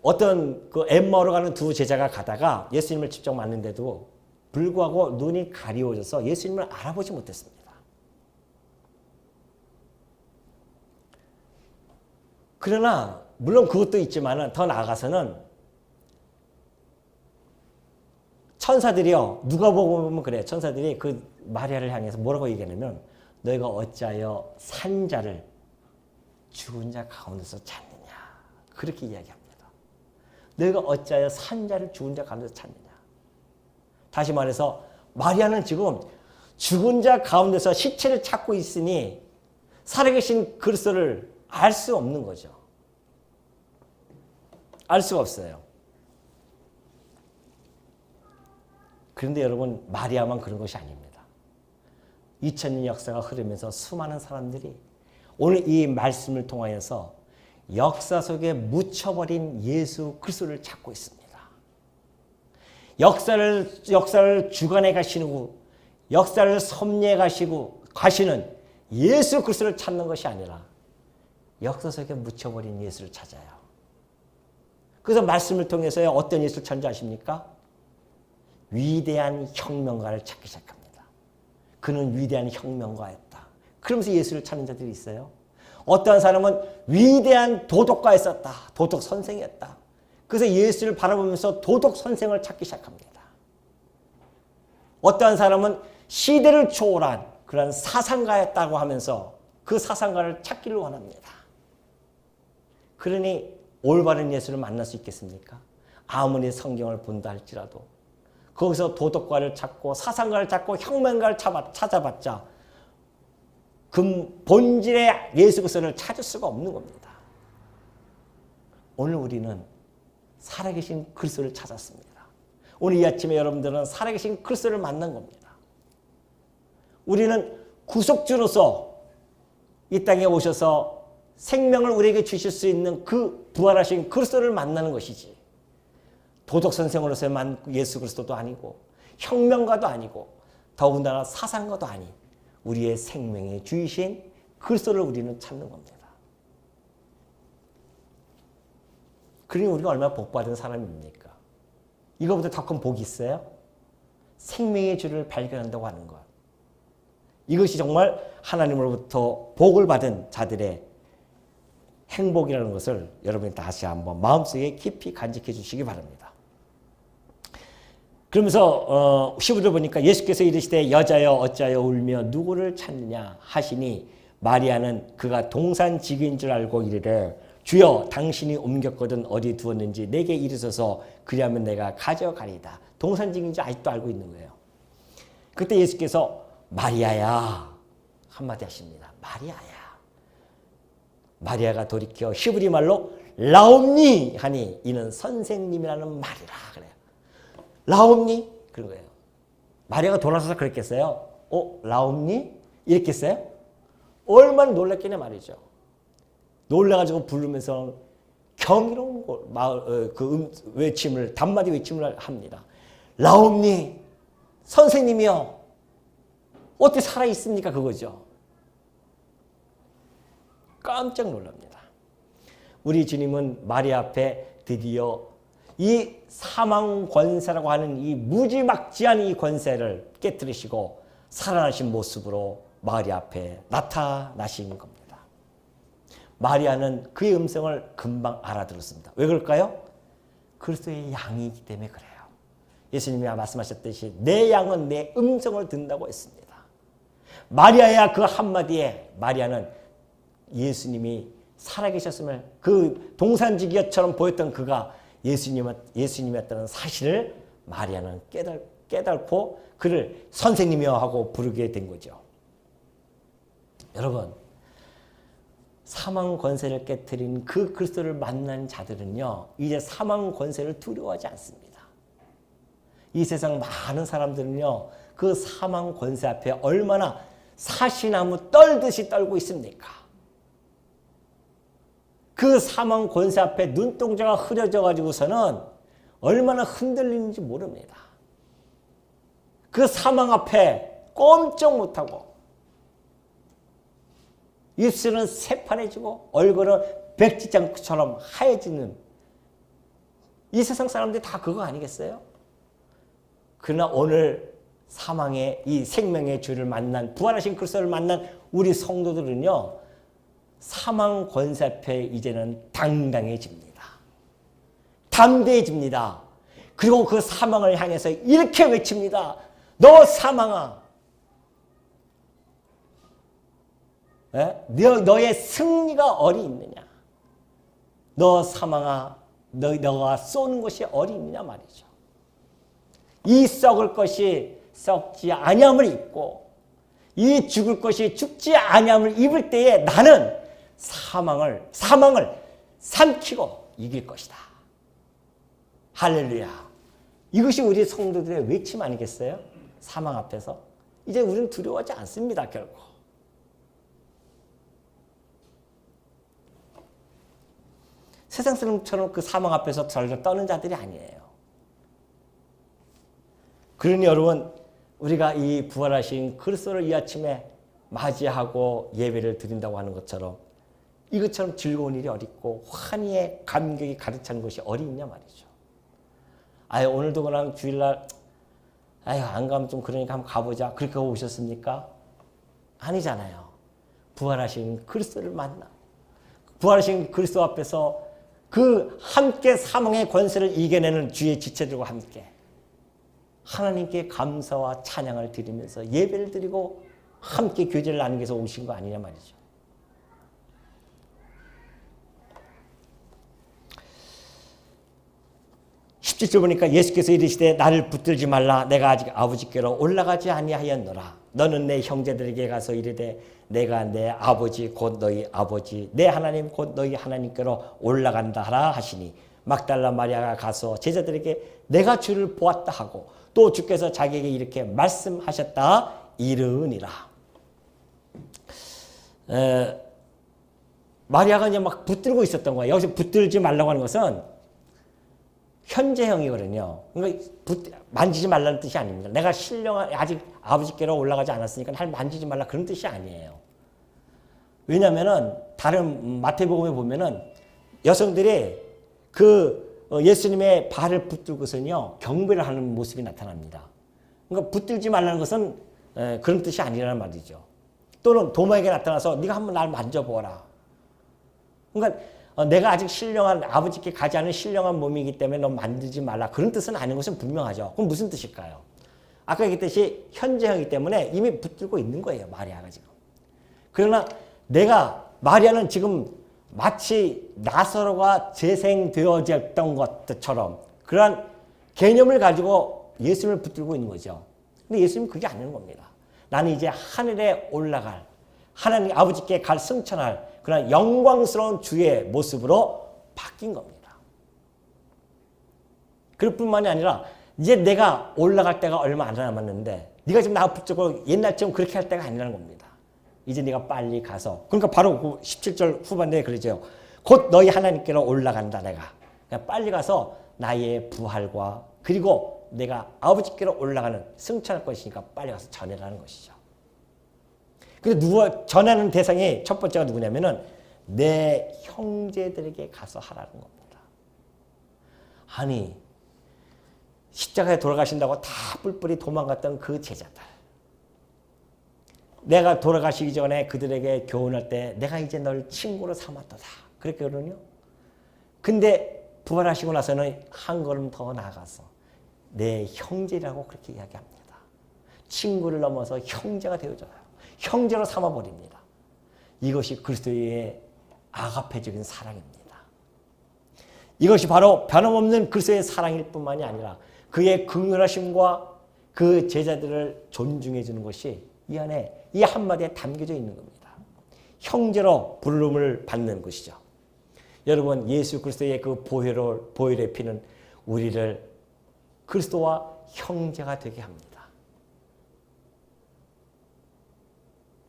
어떤 그 엠마오로 가는 두 제자가 가다가 예수님을 직접 만났는데도 불구하고 눈이 가리워져서 예수님을 알아보지 못했습니다. 그러나 물론 그것도 있지만 더 나아가서는 천사들이요, 누가 보면 그래, 천사들이 그 마리아를 향해서 뭐라고 얘기하냐면 너희가 어찌하여 산자를 죽은 자 가운데서 찾느냐, 그렇게 이야기합니다. 너희가 어찌하여 산자를 죽은 자 가운데서 찾느냐. 다시 말해서 마리아는 지금 죽은 자 가운데서 시체를 찾고 있으니 살아계신 그리스도를 알 수 없는 거죠. 알 수가 없어요. 그런데 여러분, 마리아만 그런 것이 아닙니다. 2000년 역사가 흐르면서 수많은 사람들이 오늘 이 말씀을 통하여서 역사 속에 묻혀버린 예수 그리스도를 찾고 있습니다. 역사를 주관해 가시고 역사를 섭리해 가시는 예수 그리스도를 찾는 것이 아니라 역사 속에 묻혀버린 예수를 찾아요. 그래서 말씀을 통해서 어떤 예수를 찾는지 아십니까? 위대한 혁명가를 찾기 시작합니다. 그는 위대한 혁명가였다. 그러면서 예수를 찾는 자들이 있어요. 어떠한 사람은 위대한 도덕가였었다. 도덕 선생이었다. 그래서 예수를 바라보면서 도덕 선생을 찾기 시작합니다. 어떠한 사람은 시대를 초월한 그런 사상가였다고 하면서 그 사상가를 찾기를 원합니다. 그러니 올바른 예수를 만날 수 있겠습니까? 아무리 성경을 본다 할지라도 거기서 도덕가를 찾고 사상가를 찾고 혁명가를 찾아봤자 그 본질의 예수 그리스도를 찾을 수가 없는 겁니다. 오늘 우리는 살아계신 그리스도를 찾았습니다. 오늘 이 아침에 여러분들은 살아계신 그리스도를 만난 겁니다. 우리는 구속주로서 이 땅에 오셔서 생명을 우리에게 주실 수 있는 그 부활하신 그리스도를 만나는 것이지, 도덕선생으로서의 예수 그리스도도 아니고 혁명가도 아니고 더군다나 사상가도 아닌 우리의 생명의 주이신 그리스도를 우리는 찾는 겁니다. 그러니 우리가 얼마나 복받은 사람입니까? 이거보다 더 큰 복이 있어요? 생명의 주를 발견한다고 하는 것. 이것이 정말 하나님으로부터 복을 받은 자들의 행복이라는 것을 여러분이 다시 한번 마음속에 깊이 간직해 주시기 바랍니다. 그러면서 15절 보니까 예수께서 이르시되 여자여 어찌하여 울며 누구를 찾느냐 하시니 마리아는 그가 동산지기인 줄 알고 이르되 주여 당신이 옮겼거든 어디 두었는지 내게 이르소서 그리하면 내가 가져가리이다. 동산지기인 줄 아직도 알고 있는 거예요. 그때 예수께서 마리아야 한마디 하십니다. 마리아야. 마리아가 돌이켜 히브리 말로 라옵니 하니 이는 선생님이라는 말이라 그래요. 라옵니? 그런 거예요. 마리아가 돌아서서 그랬겠어요? 라옵니? 이렇게 했어요? 얼마나 놀랐겠냐 말이죠. 놀라가지고 부르면서 경이로운 외침을, 단마디 외침을 합니다. 라옵니, 선생님이여. 어떻게 살아있습니까? 그거죠. 깜짝 놀랍니다. 우리 주님은 마리아 앞에 드디어 이 사망 권세라고 하는 이 무지막지한 이 권세를 깨뜨리시고 살아나신 모습으로 마리아 앞에 나타나신 겁니다. 마리아는 그의 음성을 금방 알아들었습니다. 왜 그럴까요? 그리스도의 양이기 때문에 그래요. 예수님이 말씀하셨듯이 내 양은 내 음성을 듣는다고 했습니다. 마리아야 그 한마디에 마리아는 예수님이 살아계셨음을 그 동산지기처럼 보였던 그가 예수님이었다는 사실을 마리아는 깨닫고 그를 선생님이여 하고 부르게 된 거죠. 여러분, 사망 권세를 깨뜨린 그 그리스도를 만난 자들은요, 이제 사망 권세를 두려워하지 않습니다. 이 세상 많은 사람들은요, 그 사망 권세 앞에 얼마나 사시나무 떨듯이 떨고 있습니까? 그 사망 권세 앞에 눈동자가 흐려져 가지고서는 얼마나 흔들리는지 모릅니다. 그 사망 앞에 꼼짝 못하고 입술은 새파래지고 얼굴은 백지장처럼 하얘지는 이 세상 사람들이 다 그거 아니겠어요? 그러나 오늘 사망의 이 생명의 주를 만난 부활하신 그리스도를 만난 우리 성도들은요, 사망 권세 앞에 이제는 당당해집니다. 담대해집니다. 그리고 그 사망을 향해서 이렇게 외칩니다. 너 사망아, 너의 승리가 어디 있느냐? 너 사망아, 너가 쏘는 것이 어디 있느냐 말이죠. 이 썩을 것이 썩지 아니함을 입고 이 죽을 것이 죽지 아니함을 입을 때에 나는 사망을 삼키고 이길 것이다. 할렐루야. 이것이 우리 성도들의 외침 아니겠어요? 사망 앞에서. 이제 우리는 두려워하지 않습니다. 결국. 세상 사람처럼 그 사망 앞에서 절절 떠는 자들이 아니에요. 그러니 여러분, 우리가 이 부활하신 그리스도를 이 아침에 맞이하고 예배를 드린다고 하는 것처럼 이것처럼 즐거운 일이 어디 있고 환희의 감격이 가득 찬 곳이 어디 있냐 말이죠. 아유, 오늘도 그냥 주일날 안 가면 좀 그러니까 한번 가보자. 그렇게 오셨습니까? 아니잖아요. 부활하신 그리스도를 만나. 부활하신 그리스도 앞에서 그 함께 사망의 권세를 이겨내는 주의 지체들과 함께 하나님께 감사와 찬양을 드리면서 예배를 드리고 함께 교제를 나누기 위해서 오신 거 아니냐 말이죠. 17절 보니까 예수께서 이르시되 나를 붙들지 말라. 내가 아직 아버지께로 올라가지 아니하였노라. 너는 내 형제들에게 가서 이르되 내가 내 아버지 곧 너희 아버지 내 하나님 곧 너희 하나님께로 올라간다 하라 하시니 막달라 마리아가 가서 제자들에게 내가 주를 보았다 하고 또 주께서 자기에게 이렇게 말씀하셨다 이르니라. 마리아가 이제 막 붙들고 있었던 거예요. 여기서 붙들지 말라고 하는 것은 현재형이거든요. 그러니까 만지지 말라는 뜻이 아닙니다. 내가 신령한 아직 아버지께로 올라가지 않았으니까 날 만지지 말라 그런 뜻이 아니에요. 왜냐하면은 다른 마태복음에 보면은 여성들이 그 예수님의 발을 붙들고서는요 경배를 하는 모습이 나타납니다. 그러니까 붙들지 말라는 것은 그런 뜻이 아니라는 말이죠. 또는 도마에게 나타나서 네가 한번 날 만져보라. 그러니까 내가 아직 신령한 아버지께 가지 않은 신령한 몸이기 때문에 너 만들지 말라. 그런 뜻은 아닌 것은 분명하죠. 그럼 무슨 뜻일까요? 아까 얘기했듯이 현재형이기 때문에 이미 붙들고 있는 거예요. 마리아가 지금. 그러나 마리아는 지금 마치 나사로가 재생되어졌던 것처럼 그러한 개념을 가지고 예수님을 붙들고 있는 거죠. 근데 예수님은 그게 아닌 겁니다. 나는 이제 하늘에 올라갈 하나님 아버지께 갈 승천할 그런 영광스러운 주의 모습으로 바뀐 겁니다. 그럴 뿐만이 아니라 이제 내가 올라갈 때가 얼마 안 남았는데 네가 지금 나 붙잡고 옛날처럼 그렇게 할 때가 아니라는 겁니다. 이제 네가 빨리 가서 그러니까 바로 그 17절 후반대에 그러죠. 곧 너희 하나님께로 올라간다 내가. 그냥 빨리 가서 나의 부활과 그리고 내가 아버지께로 올라가는 승천할 것이니까 빨리 가서 전해라는 것이죠. 근데 누가 전하는 대상이 첫 번째가 누구냐면은 내 형제들에게 가서 하라는 겁니다. 아니 십자가에 돌아가신다고 다 뿔뿔이 도망갔던 그 제자들. 내가 돌아가시기 전에 그들에게 교훈할 때 내가 이제 널 친구로 삼았도다. 그랬거든요. 근데 부활하시고 나서는 한 걸음 더 나아가서 내 형제라고 그렇게 이야기합니다. 친구를 넘어서 형제가 되어져요. 형제로 삼아버립니다. 이것이 그리스도의 아가페적인 사랑입니다. 이것이 바로 변함없는 그리스도의 사랑일 뿐만이 아니라 그의 긍휼하심과 그 제자들을 존중해 주는 것이 이 안에 이 한마디에 담겨져 있는 겁니다. 형제로 부름을 받는 것이죠. 여러분 예수 그리스도의 그 보혈의 피는 우리를 그리스도와 형제가 되게 합니다.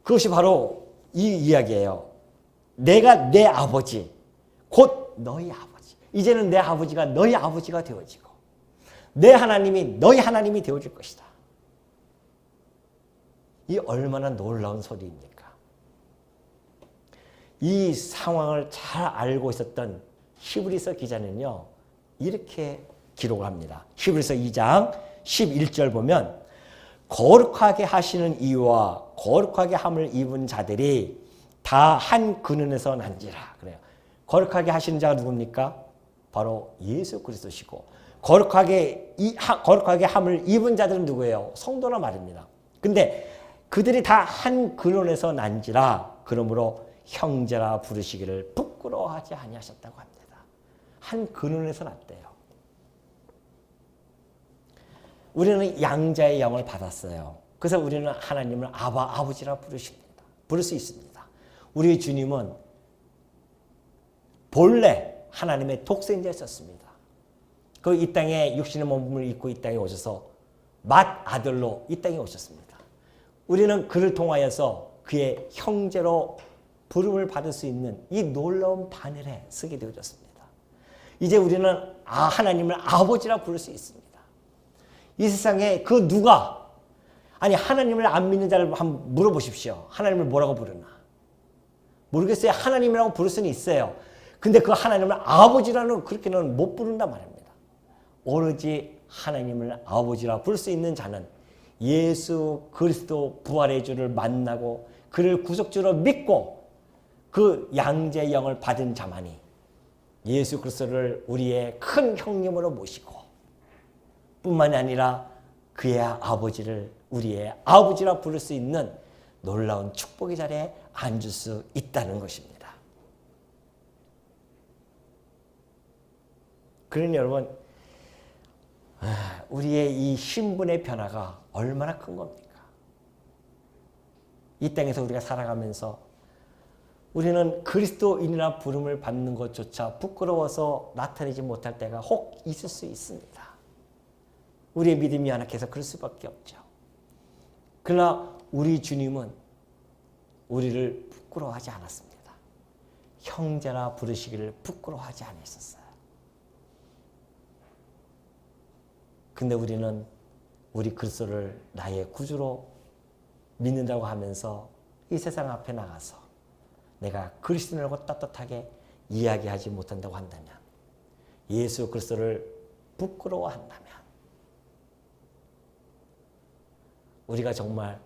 그것이 바로 이 이야기예요. 내가 내 아버지, 곧 너희 아버지. 이제는 내 아버지가 너희 아버지가 되어지고 내 하나님이 너희 하나님이 되어질 것이다. 이 얼마나 놀라운 소리입니까? 이 상황을 잘 알고 있었던 히브리서 기자는요. 이렇게 기록을 합니다. 히브리서 2장 11절 보면 거룩하게 하시는 이와 거룩하게 함을 입은 자들이 다 한 근원에서 난지라. 그래요. 거룩하게 하시는 자가 누굽니까? 바로 예수 그리스도시고 거룩하게 함을 입은 자들은 누구예요? 성도라 말입니다. 근데 그들이 다 한 근원에서 난지라. 그러므로 형제라 부르시기를 부끄러워하지 아니하셨다고 합니다. 한 근원에서 났대요. 우리는 양자의 영을 받았어요. 그래서 우리는 하나님을 아버지라 부를 수 있습니다. 우리 주님은 본래 하나님의 독생자였습니다. 그 이 땅에 육신의 몸을 입고 이 땅에 오셔서 맏아들로 이 땅에 오셨습니다. 우리는 그를 통하여서 그의 형제로 부름을 받을 수 있는 이 놀라운 바늘에 서게 되어졌습니다. 이제 우리는 하나님을 아버지라 부를 수 있습니다. 이 세상에 그 누가 아니 하나님을 안 믿는 자를 한번 물어보십시오. 하나님을 뭐라고 부르나? 모르겠어요. 하나님이라고 부를 수는 있어요. 근데 그 하나님을 아버지라는 그렇게는 못 부른단 말입니다. 오로지 하나님을 아버지라 부를 수 있는 자는 예수 그리스도 부활의 주를 만나고 그를 구속주로 믿고 그 양자의 영을 받은 자만이 예수 그리스도를 우리의 큰 형님으로 모시고 뿐만이 아니라 그의 아버지를 우리의 아버지라 부를 수 있는 놀라운 축복의 자리에 앉을 수 있다는 것입니다. 그러니 여러분 우리의 이 신분의 변화가 얼마나 큰 겁니까? 이 땅에서 우리가 살아가면서 우리는 그리스도인이라 부름을 받는 것조차 부끄러워서 나타내지 못할 때가 혹 있을 수 있습니다. 우리의 믿음이 연약해서 그럴 수밖에 없죠. 그러나 우리 주님은 우리를 부끄러워하지 않았습니다. 형제라 부르시기를 부끄러워하지 않으셨어요. 근데 우리는 우리 그리스도를 나의 구주로 믿는다고 하면서 이 세상 앞에 나가서 내가 그리스도인이라고 떳떳하게 이야기하지 못한다고 한다면, 예수 그리스도를 부끄러워한다면 우리가 정말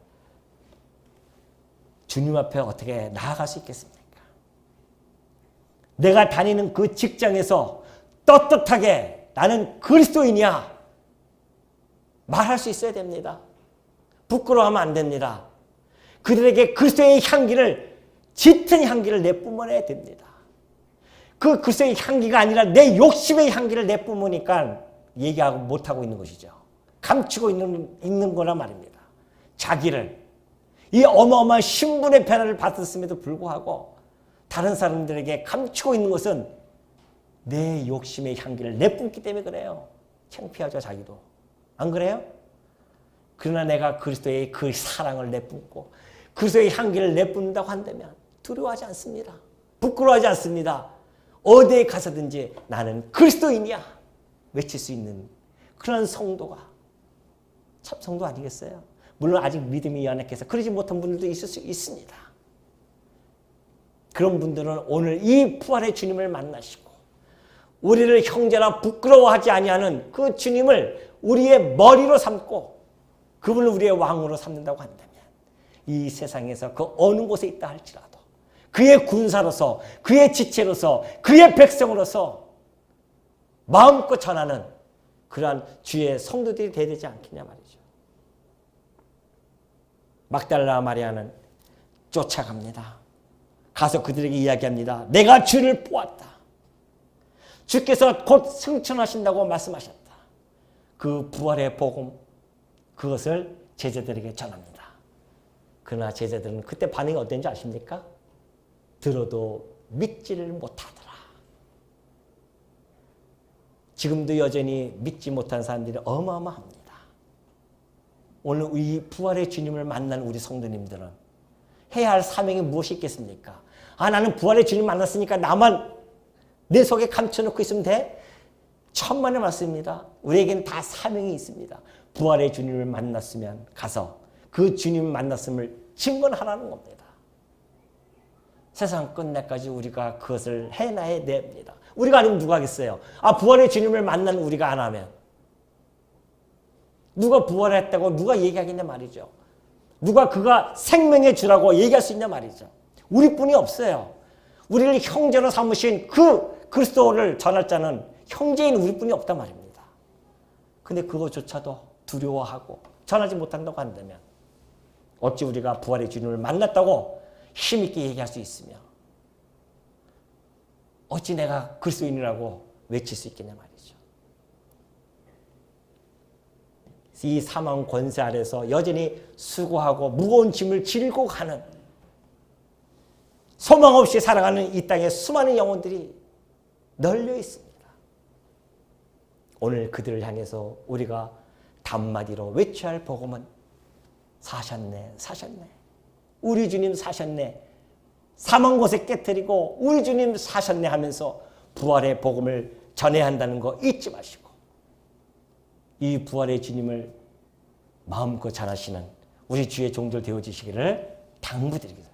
주님 앞에 어떻게 나아갈 수 있겠습니까? 내가 다니는 그 직장에서 떳떳하게 나는 그리스도인이야 말할 수 있어야 됩니다. 부끄러워하면 안 됩니다. 그들에게 그리스도의 향기를, 짙은 향기를 내뿜어내야 됩니다. 그 그리스도의 향기가 아니라 내 욕심의 향기를 내뿜으니까 얘기하고 못하고 있는 것이죠. 감추고 있는 거란 말입니다. 자기를, 이 어마어마한 신분의 변화를 받았음에도 불구하고 다른 사람들에게 감추고 있는 것은 내 욕심의 향기를 내뿜기 때문에 그래요. 창피하죠, 자기도. 안 그래요? 그러나 내가 그리스도의 그 사랑을 내뿜고 그리스도의 향기를 내뿜는다고 한다면 두려워하지 않습니다. 부끄러워하지 않습니다. 어디에 가서든지 나는 그리스도인이야 외칠 수 있는 그런 성도가 참 성도 아니겠어요? 물론 아직 믿음이 연약해서 그러지 못한 분들도 있을 수 있습니다. 그런 분들은 오늘 이 부활의 주님을 만나시고 우리를 형제라 부끄러워하지 아니하는 그 주님을 우리의 머리로 삼고 그분을 우리의 왕으로 삼는다고 한다면 이 세상에서 그 어느 곳에 있다 할지라도 그의 군사로서 그의 지체로서 그의 백성으로서 마음껏 전하는 그러한 주의 성도들이 되어야 되지 않겠냐 말이죠. 막달라 마리아는 쫓아갑니다. 가서 그들에게 이야기합니다. 내가 주를 보았다. 주께서 곧 승천하신다고 말씀하셨다. 그 부활의 복음 그것을 제자들에게 전합니다. 그러나 제자들은 그때 반응이 어땠는지 아십니까? 들어도 믿지를 못하더라. 지금도 여전히 믿지 못한 사람들이 어마어마합니다. 오늘 이 부활의 주님을 만난 우리 성도님들은 해야 할 사명이 무엇이 있겠습니까? 나는 부활의 주님 만났으니까 나만 내 속에 감춰놓고 있으면 돼? 천만의 말씀입니다. 우리에게는 다 사명이 있습니다. 부활의 주님을 만났으면 가서 그 주님을 만났음을 증언하라는 겁니다. 세상 끝날까지 우리가 그것을 해놔야 됩니다. 우리가 아니면 누가 하겠어요? 부활의 주님을 만난 우리가 안 하면 누가 부활했다고 누가 얘기하겠냐 말이죠. 누가 그가 생명의 주라고 얘기할 수 있냐 말이죠. 우리뿐이 없어요. 우리를 형제로 삼으신 그 그리스도를 전할 자는 형제인 우리뿐이 없단 말입니다. 근데 그것조차도 두려워하고 전하지 못한다고 한다면 어찌 우리가 부활의 주님을 만났다고 힘있게 얘기할 수 있으며 어찌 내가 그리스도인이라고 외칠 수 있겠냐 말이죠. 이 사망 권세 아래서 여전히 수고하고 무거운 짐을 지고 가는 소망 없이 살아가는 이 땅에 수많은 영혼들이 널려 있습니다. 오늘 그들을 향해서 우리가 단마디로 외쳐야 할 복음은 사셨네, 사셨네. 우리 주님 사셨네. 사망 곳에 깨뜨리고 우리 주님 사셨네 하면서 부활의 복음을 전해야 한다는 거 잊지 마시고 이 부활의 주님을 마음껏 전하시는 우리 주의 종들 되어주시기를 당부드리겠습니다.